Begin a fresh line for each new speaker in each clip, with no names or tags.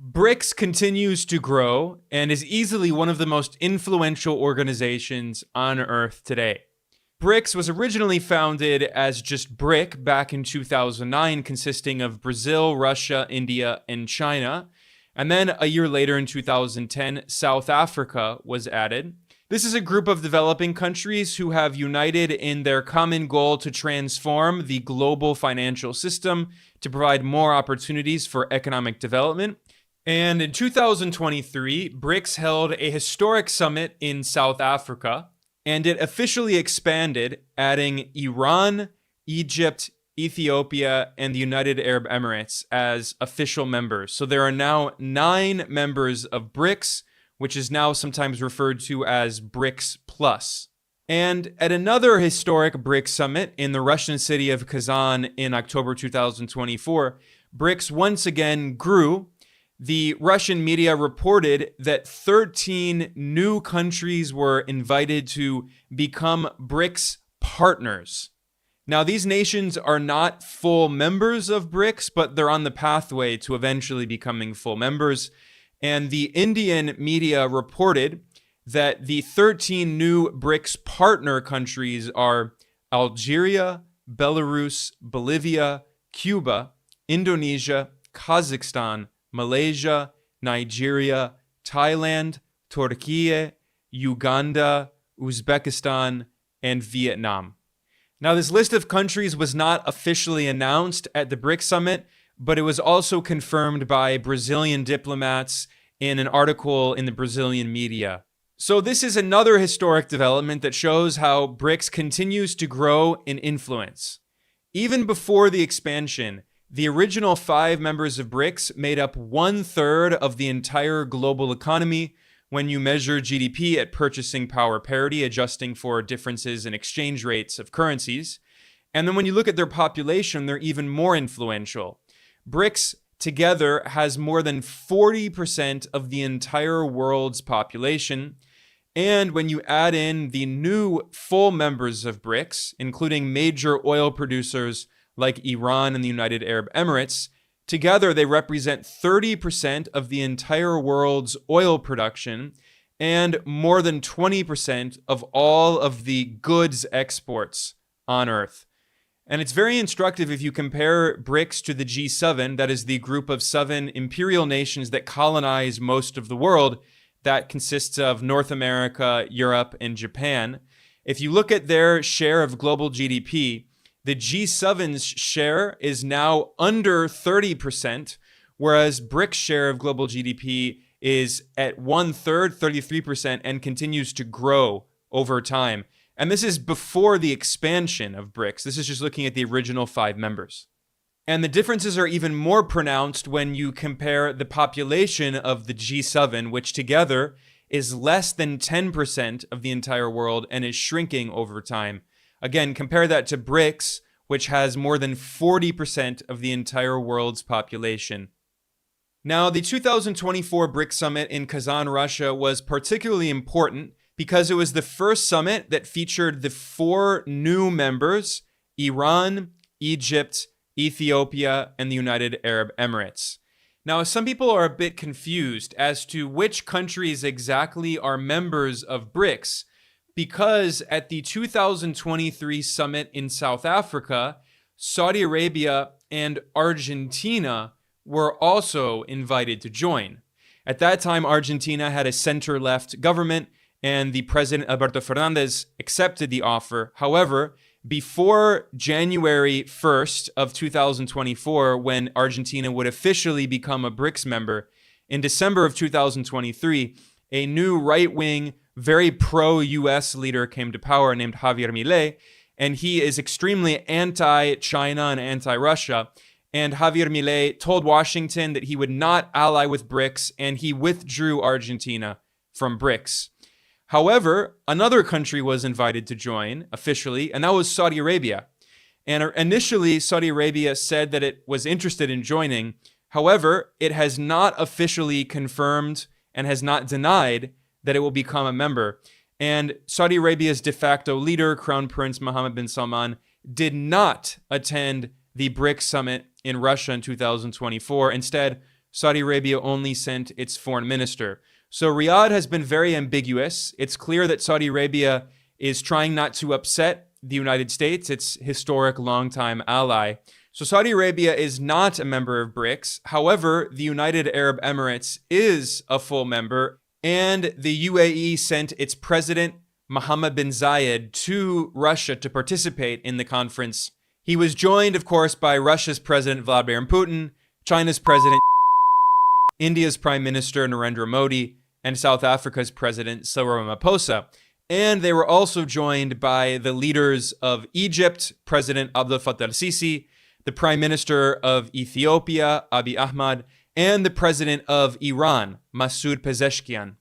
BRICS continues to grow and is easily one of the most influential organizations on Earth today. BRICS was originally founded as just BRIC back in 2009, consisting of Brazil, Russia, India, and China. And then a year later in 2010, South Africa was added. This is a group of developing countries who have united in their common goal to transform the global financial system to provide more opportunities for economic development. And in 2023, BRICS held a historic summit in South Africa, and it officially expanded, adding Iran, Egypt, Ethiopia, and the United Arab Emirates as official members. So there are now 9 members of BRICS, which is now sometimes referred to as BRICS Plus. And at another historic BRICS summit in the Russian city of Kazan in October 2024, BRICS once again grew. The Russian media reported that 13 new countries were invited to become BRICS partners. Now, these nations are not full members of BRICS, but they're on the pathway to eventually becoming full members. And the Indian media reported that the 13 new BRICS partner countries are Algeria, Belarus, Bolivia, Cuba, Indonesia, Kazakhstan, Malaysia, Nigeria, Thailand, Turkey, Uganda, Uzbekistan, and Vietnam. Now, this list of countries was not officially announced at the BRICS summit, but it was also confirmed by Brazilian diplomats in an article in the Brazilian media. So this is another historic development that shows how BRICS continues to grow in influence. Even before the expansion, the original 5 members of BRICS made up 1/3 of the entire global economy when you measure GDP at purchasing power parity, adjusting for differences in exchange rates of currencies. And then when you look at their population, they're even more influential. BRICS together has more than 40% of the entire world's population. And when you add in the new full members of BRICS, including major oil producers like Iran and the United Arab Emirates, together they represent 30% of the entire world's oil production and more than 20% of all of the goods exports on Earth. And it's very instructive if you compare BRICS to the G7, that is the group of 7 imperial nations that colonize most of the world, that consists of North America, Europe, and Japan. If you look at their share of global GDP, the G7's share is now under 30%, whereas BRICS' share of global GDP is at 1/3, 33%, and continues to grow over time. And this is before the expansion of BRICS. This is just looking at the original 5 members. And the differences are even more pronounced when you compare the population of the G7, which together is less than 10% of the entire world and is shrinking over time. Again, compare that to BRICS, which has more than 40% of the entire world's population. Now, the 2024 BRICS summit in Kazan, Russia was particularly important because it was the first summit that featured the 4 new members, Iran, Egypt, Ethiopia, and the United Arab Emirates. Now, some people are a bit confused as to which countries exactly are members of BRICS, because at the 2023 summit in South Africa, Saudi Arabia and Argentina were also invited to join. At that time, Argentina had a center-left government, and the president Alberto Fernandez accepted the offer. However, before January 1st of 2024, when Argentina would officially become a BRICS member, in December of 2023, a new right-wing, very pro-US leader came to power named Javier Milei, and he is extremely anti-China and anti-Russia. And Javier Milei told Washington that he would not ally with BRICS, and he withdrew Argentina from BRICS. However, another country was invited to join officially, and that was Saudi Arabia. And initially, Saudi Arabia said that it was interested in joining. However, it has not officially confirmed and has not denied that it will become a member. And Saudi Arabia's de facto leader, Crown Prince Mohammed bin Salman, did not attend the BRICS summit in Russia in 2024. Instead, Saudi Arabia only sent its foreign minister. So Riyadh has been very ambiguous. It's clear that Saudi Arabia is trying not to upset the United States, its historic longtime ally. So Saudi Arabia is not a member of BRICS. However, the United Arab Emirates is a full member, and the UAE sent its president, Mohammed bin Zayed, to Russia to participate in the conference. He was joined, of course, by Russia's President Vladimir Putin, China's President, India's Prime Minister Narendra Modi, and South Africa's President Cyril Ramaphosa. And they were also joined by the leaders of Egypt, President Abdel Fattah el-Sisi, the Prime Minister of Ethiopia, Abiy Ahmed, and the President of Iran, Masoud Pezeshkian.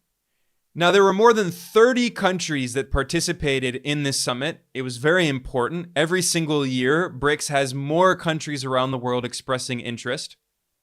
Now, there were more than 30 countries that participated in this summit. It was very important. Every single year, BRICS has more countries around the world expressing interest.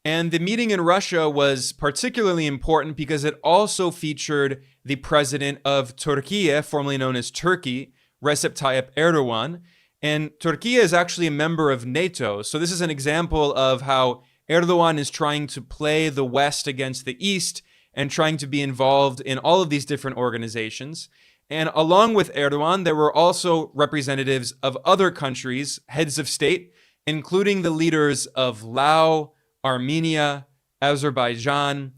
And the meeting in Russia was particularly important because it also featured the president of Turkey, formerly known as Turkey, Recep Tayyip Erdogan. And Turkey is actually a member of NATO. So this is an example of how Erdogan is trying to play the West against the East and trying to be involved in all of these different organizations. And along with Erdogan, there were also representatives of other countries, heads of state, including the leaders of Laos, Armenia, Azerbaijan,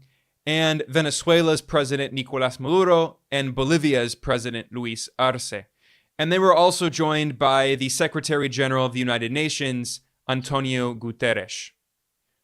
and Venezuela's President Nicolás Maduro, and Bolivia's President Luis Arce. And they were also joined by the Secretary General of the United Nations, Antonio Guterres.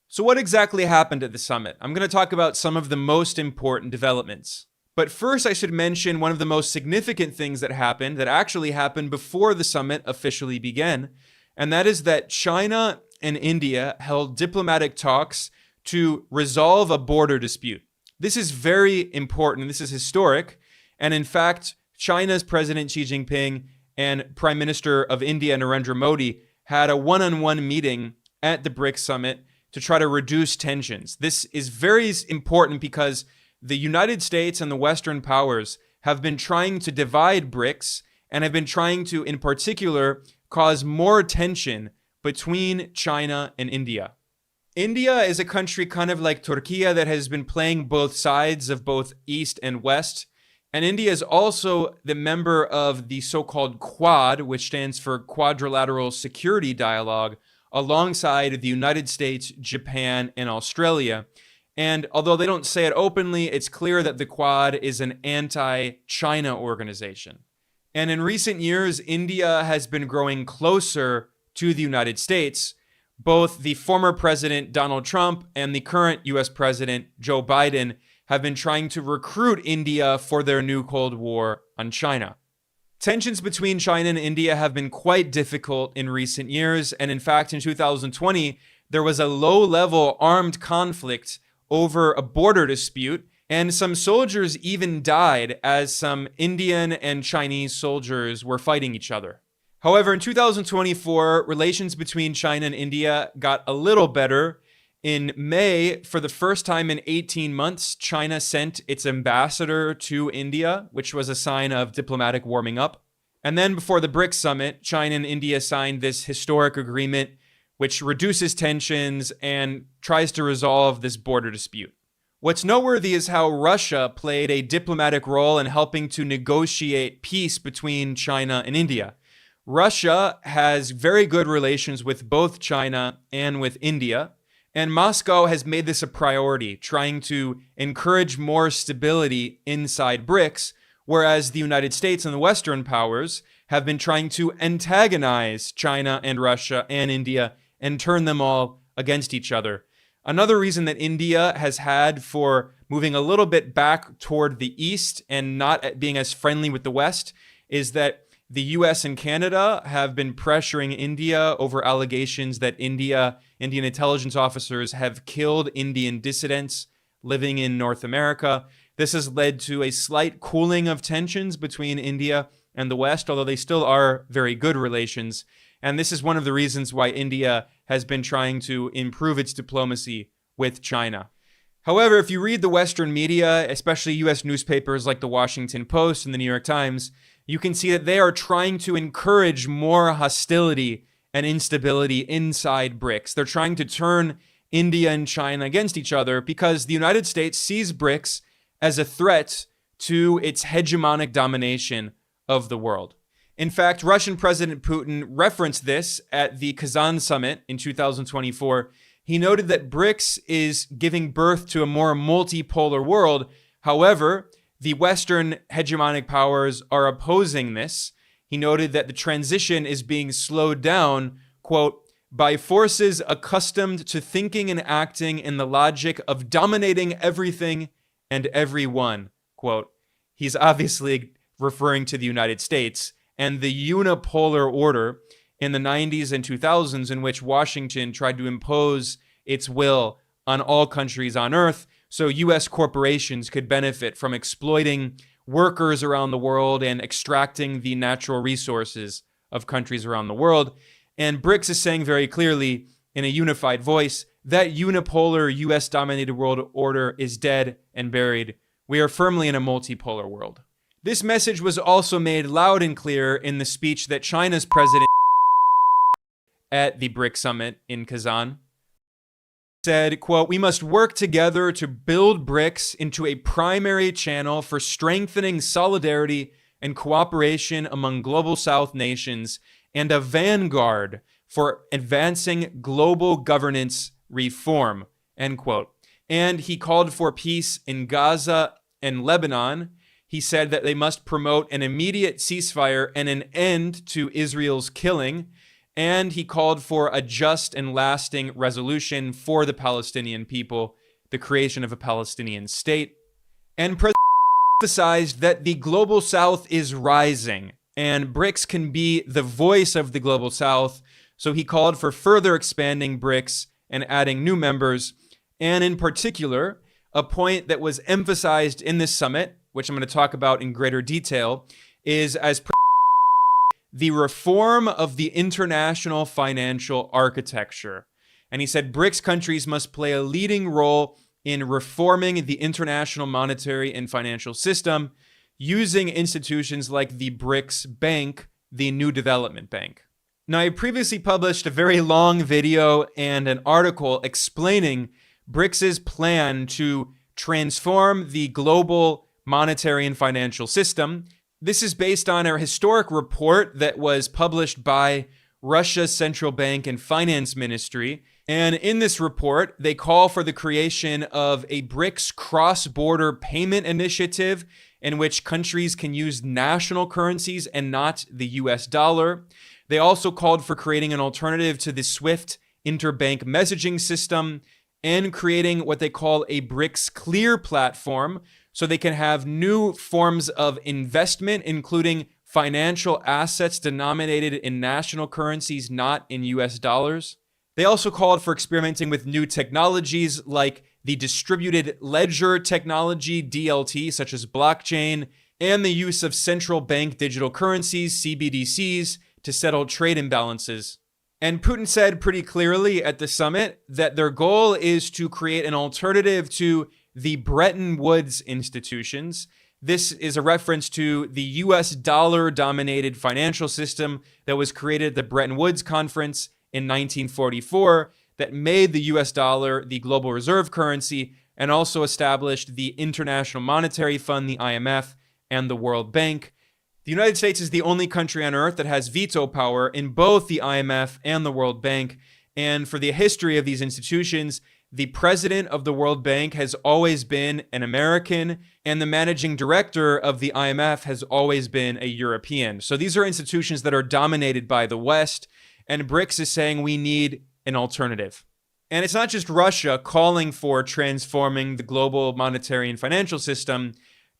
So what exactly happened at the summit? I'm going to talk about some of the most important developments. But first, I should mention one of the most significant things that actually happened before the summit officially began, and that is that China and India held diplomatic talks to resolve a border dispute. This is very important. This is historic. And in fact, China's President Xi Jinping and Prime Minister of India, Narendra Modi, had a one-on-one meeting at the BRICS summit to try to reduce tensions. This is very important because the United States and the Western powers have been trying to divide BRICS and have been trying to, in particular, cause more tension between China and India. India is a country kind of like Turkey that has been playing both sides of both East and West. And India is also the member of the so-called Quad, which stands for Quadrilateral Security Dialogue, alongside the United States, Japan, and Australia. And although they don't say it openly, it's clear that the Quad is an anti-China organization. And in recent years, India has been growing closer to the United States. Both the former President Donald Trump and the current US President Joe Biden have been trying to recruit India for their new Cold War on China. Tensions between China and India have been quite difficult in recent years, and in fact, in 2020, there was a low-level armed conflict over a border dispute, and some soldiers even died as some Indian and Chinese soldiers were fighting each other. However, in 2024, relations between China and India got a little better. In May, for the first time in 18 months, China sent its ambassador to India, which was a sign of diplomatic warming up. And then before the BRICS summit, China and India signed this historic agreement, which reduces tensions and tries to resolve this border dispute. What's noteworthy is how Russia played a diplomatic role in helping to negotiate peace between China and India. Russia has very good relations with both China and with India. And Moscow has made this a priority, trying to encourage more stability inside BRICS, whereas the United States and the Western powers have been trying to antagonize China and Russia and India and turn them all against each other. Another reason that India has had for moving a little bit back toward the East and not being as friendly with the West is that the US and Canada have been pressuring India over allegations that Indian intelligence officers have killed Indian dissidents living in North America. This has led to a slight cooling of tensions between India and the West, although they still are very good relations. And this is one of the reasons why India has been trying to improve its diplomacy with China. However, if you read the Western media, especially US newspapers like the Washington Post and the New York Times, you can see that they are trying to encourage more hostility and instability inside BRICS. They're trying to turn India and China against each other because the United States sees BRICS as a threat to its hegemonic domination of the world. In fact, Russian President Putin referenced this at the Kazan summit in 2024. He noted that BRICS is giving birth to a more multipolar world. However, the Western hegemonic powers are opposing this. He noted that the transition is being slowed down, quote, by forces accustomed to thinking and acting in the logic of dominating everything and everyone, quote. He's obviously referring to the United States and the unipolar order in the 90s and 2000s in which Washington tried to impose its will on all countries on Earth so U.S. corporations could benefit from exploiting workers around the world and extracting the natural resources of countries around the world. And BRICS is saying very clearly in a unified voice that unipolar U.S.-dominated world order is dead and buried. We are firmly in a multipolar world. This message was also made loud and clear in the speech that China's president at the BRICS summit in Kazan said, quote, we must work together to build BRICS into a primary channel for strengthening solidarity and cooperation among global South nations and a vanguard for advancing global governance reform, end quote. And he called for peace in Gaza and Lebanon. He said that they must promote an immediate ceasefire and an end to Israel's killing. And he called for a just and lasting resolution for the Palestinian people, the creation of a Palestinian state. And President emphasized that the global South is rising and BRICS can be the voice of the global South. So he called for further expanding BRICS and adding new members. And in particular, a point that was emphasized in this summit, which I'm going to talk about in greater detail, is as the reform of the international financial architecture. And he said BRICS countries must play a leading role in reforming the international monetary and financial system using institutions like the BRICS Bank, the New Development Bank. Now, I previously published a very long video and an article explaining BRICS's plan to transform the global monetary and financial system. This is based on a historic report that was published by Russia's Central Bank and Finance Ministry. And in this report, they call for the creation of a BRICS cross-border payment initiative in which countries can use national currencies and not the US dollar. They also called for creating an alternative to the SWIFT interbank messaging system and creating what they call a BRICS Clear platform, so they can have new forms of investment, including financial assets denominated in national currencies, not in US dollars. They also called for experimenting with new technologies like the distributed ledger technology, DLT, such as blockchain, and the use of central bank digital currencies, CBDCs, to settle trade imbalances. And Putin said pretty clearly at the summit that their goal is to create an alternative to the Bretton Woods institutions. This is a reference to the US dollar-dominated financial system that was created at the Bretton Woods Conference in 1944 that made the US dollar the global reserve currency and also established the International Monetary Fund, the IMF, and the World Bank. The United States is the only country on earth that has veto power in both the IMF and the World Bank. And for the history of these institutions, the president of the World Bank has always been an American, and the managing director of the IMF has always been a European. So these are institutions that are dominated by the West, and BRICS is saying we need an alternative. And it's not just Russia calling for transforming the global monetary and financial system.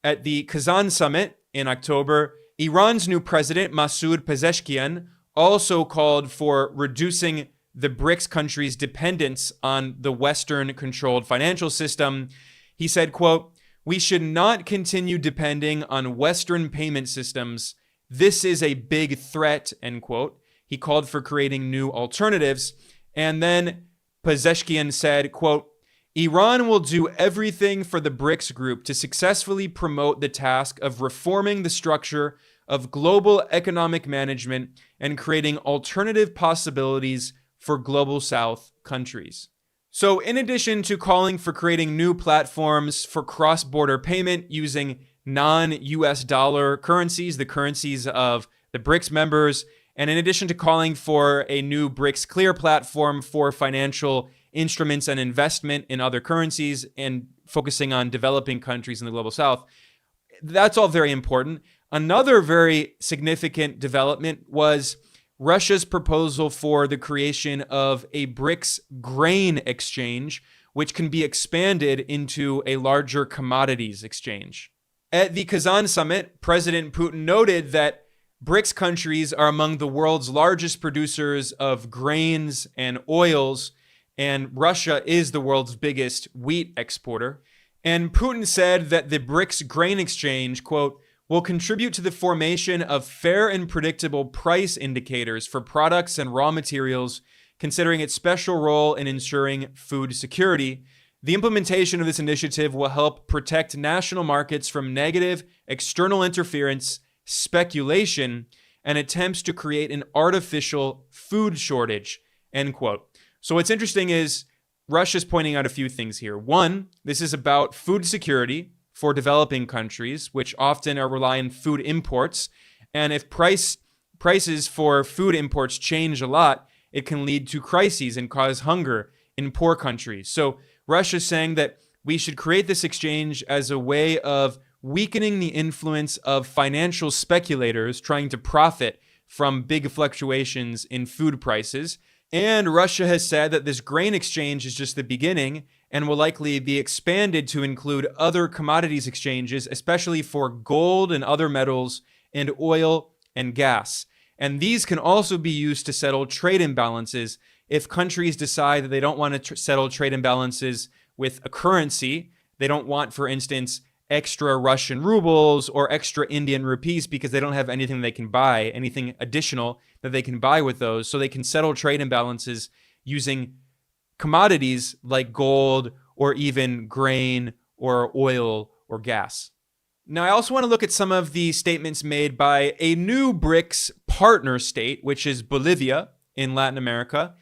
At the Kazan summit in October, Iran's new president, Masoud Pezeshkian, also called for reducing the BRICS countries' dependence on the Western-controlled financial system. He said, quote, we should not continue depending on Western payment systems. This is a big threat, end quote. He called for creating new alternatives. And then Pezeshkian said, quote, Iran will do everything for the BRICS group to successfully promote the task of reforming the structure of global economic management and creating alternative possibilities for global South countries. So in addition to calling for creating new platforms for cross-border payment using non-US dollar currencies, the currencies of the BRICS members, and in addition to calling for a new BRICS Clear platform for financial instruments and investment in other currencies and focusing on developing countries in the global south, that's all very important. Another very significant development was Russia's proposal for the creation of a BRICS grain exchange, which can be expanded into a larger commodities exchange. At the Kazan summit, President Putin noted that BRICS countries are among the world's largest producers of grains and oils, and Russia is the world's biggest wheat exporter. And Putin said that the BRICS grain exchange, quote, will contribute to the formation of fair and predictable price indicators for products and raw materials, considering its special role in ensuring food security. The implementation of this initiative will help protect national markets from negative external interference, speculation, and attempts to create an artificial food shortage, end quote. So what's interesting is Russia's pointing out a few things here. One, this is about food security for developing countries, which often are relying on food imports. And if prices for food imports change a lot, it can lead to crises and cause hunger in poor countries. So Russia's saying that we should create this exchange as a way of weakening the influence of financial speculators trying to profit from big fluctuations in food prices. And Russia has said that this grain exchange is just the beginning and will likely be expanded to include other commodities exchanges, especially for gold and other metals and oil and gas. And these can also be used to settle trade imbalances if countries decide that they don't want to settle trade imbalances with a currency. They don't want, for instance, extra Russian rubles or extra Indian rupees because they don't have anything they can buy, anything additional that they can buy with those. So they can settle trade imbalances using commodities like gold or even grain or oil or gas. Now, I also want to look at some of the statements made by a new BRICS partner state, which is Bolivia in Latin America.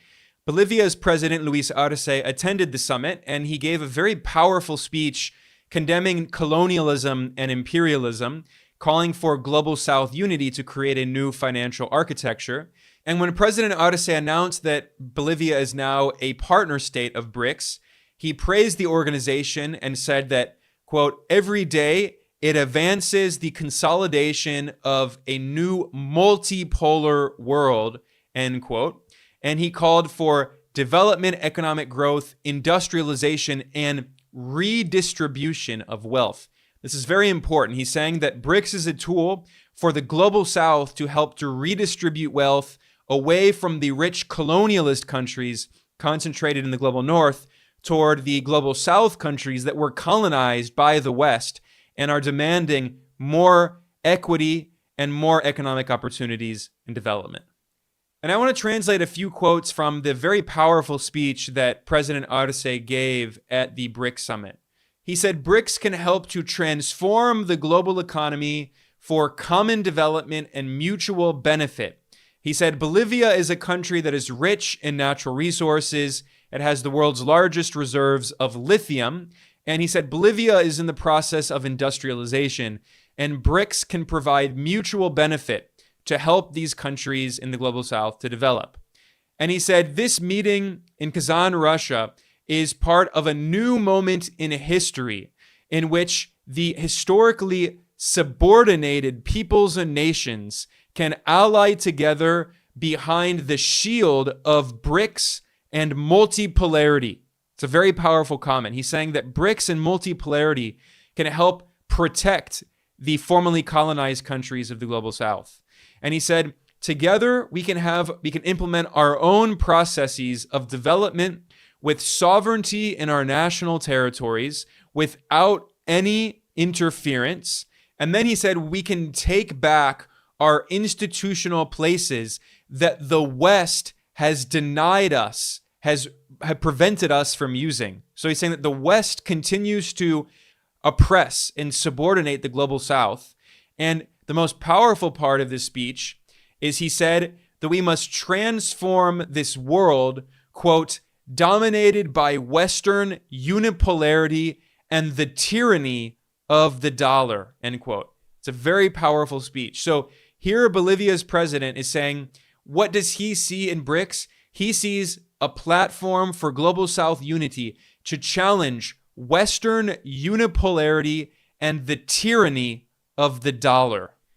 Bolivia's President Luis Arce attended the summit, and he gave a very powerful speech condemning colonialism and imperialism, calling for global South unity to create a new financial architecture. And when President Arce announced that Bolivia is now a partner state of BRICS, he praised the organization and said that, quote, every day it advances the consolidation of a new multipolar world, end quote. And he called for development, economic growth, industrialization, and redistribution of wealth. This is very important. He's saying that BRICS is a tool for the global South to help to redistribute wealth away from the rich colonialist countries concentrated in the global North toward the global South countries that were colonized by the West and are demanding more equity and more economic opportunities and development. And I want to translate a few quotes from the very powerful speech that President Arce gave at the BRICS summit. He said, BRICS can help to transform the global economy for common development and mutual benefit. He said, Bolivia is a country that is rich in natural resources. It has the world's largest reserves of lithium. And he said, Bolivia is in the process of industrialization, and BRICS can provide mutual benefit to help these countries in the global South to develop. And he said, this meeting in Kazan, Russia, is part of a new moment in history in which the historically subordinated peoples and nations can ally together behind the shield of BRICS and multipolarity. It's a very powerful comment. He's saying that BRICS and multipolarity can help protect the formerly colonized countries of the global South. And he said, together we can implement our own processes of development with sovereignty in our national territories without any interference. And then he said, we can take back our institutional places that the West has denied us, have prevented us from using. So he's saying that the West continues to oppress and subordinate the global South. And the most powerful part of this speech is he said that we must transform this world, quote, dominated by Western unipolarity and the tyranny of the dollar, end quote. It's a very powerful speech. So here Bolivia's president is saying, what does he see in BRICS? He sees a platform for Global South unity to challenge Western unipolarity and the tyranny of the dollar.